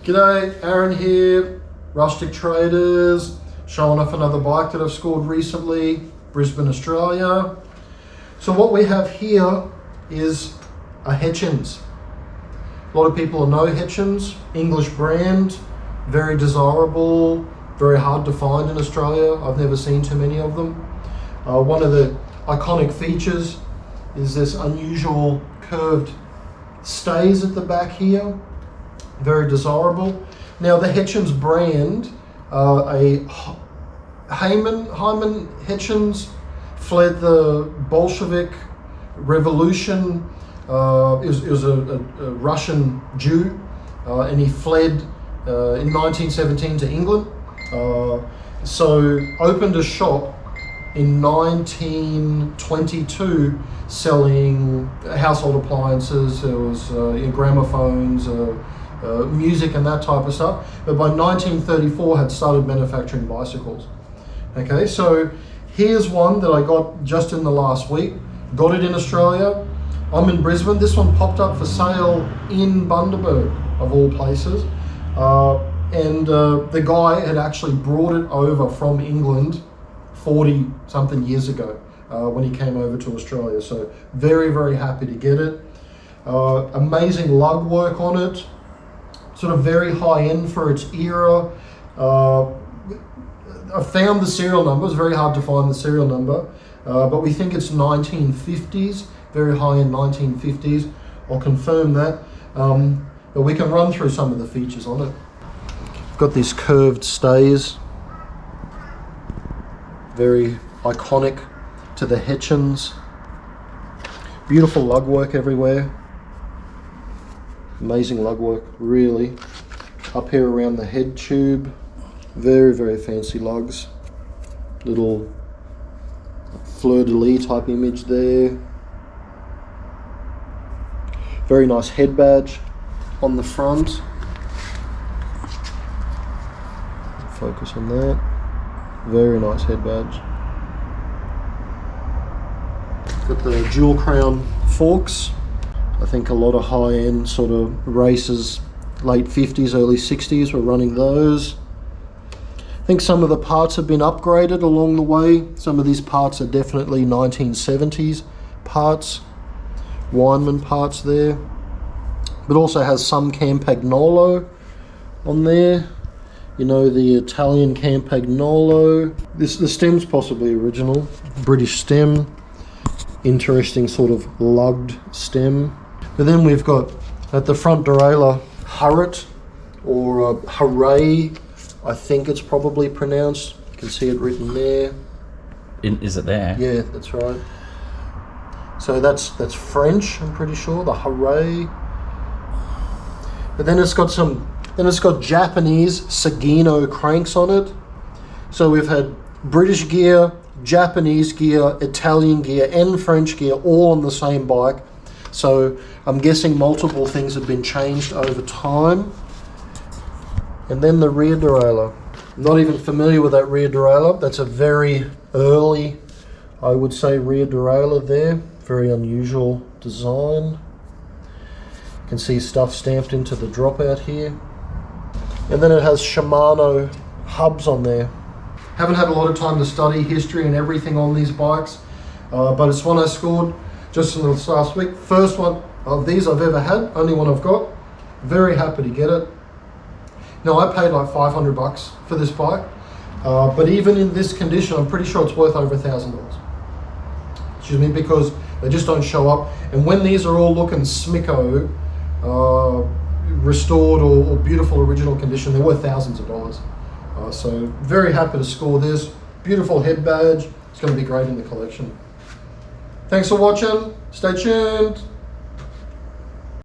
G'day, Aaron here, Rustic Traders, showing off another bike that I've scored recently, Brisbane, Australia. So what we have here is a Hetchins. A lot of people know Hetchins, English brand, very desirable, very hard to find in Australia. I've never seen too many of them. One of the iconic features is this unusual curved stays at the back here. Very desirable. Now the Hetchins brand, Hyman Hetchins fled the Bolshevik Revolution. It was a Russian Jew, and he fled in 1917 to England. So opened a shop in 1922 selling household appliances. There was gramophones, music and that type of stuff. But by 1934 had started manufacturing bicycles. Okay, so here's one that I got just in the last week. Got it in Australia. I'm in Brisbane. This one popped up for sale in Bundaberg, of all places. And the guy had actually brought it over from England 40 something years ago when he came over to Australia. So very, very happy to get it. Amazing lug work on it. Sort of very high end for its era. I found the serial number. It's very hard to find the serial number, but we think it's 1950s, very high end 1950s. I'll confirm that, but we can run through some of the features on it. Got these curved stays, very iconic to the Hetchins. Beautiful lug work everywhere. Amazing lug work, really. Up here around the head tube, very, very fancy lugs. Little fleur-de-lis type image there. Very nice head badge on the front. Focus on that. Very nice head badge. Got the dual crown forks. I think a lot of high-end sort of racers, late 50s, early 60s were running those. I think some of the parts have been upgraded along the way. Some of these parts are definitely 1970s parts, Weinmann parts there. But also has some Campagnolo on there. You know, the Italian Campagnolo. The stem's possibly original, British stem. Interesting sort of lugged stem. But then we've got at the front derailleur, Hurrit or Hooray, I think it's probably pronounced. You can see it written there. Is it there? Yeah, that's right. So that's French, I'm pretty sure, the Hooray. But then it's got Japanese Sagino cranks on it. So we've had British gear, Japanese gear, Italian gear and French gear all on the same bike. So I'm guessing multiple things have been changed over time. And then the rear derailleur. I'm not even familiar with that rear derailleur. That's a very early, I would say, rear derailleur there. Very unusual design. You can see stuff stamped into the dropout here. And then it has Shimano hubs on there. Haven't had a lot of time to study history and everything on these bikes, but it's one I scored just in this last week. First one of these I've ever had, only one I've got. Very happy to get it. Now I paid like 500 bucks for this bike, but even in this condition, I'm pretty sure it's worth over $1,000. Excuse me, because they just don't show up. And when these are all looking smicko, restored or beautiful original condition, they're worth thousands of dollars. So very happy to score this. Beautiful head badge. It's going to be great in the collection. Thanks for watching. Stay tuned.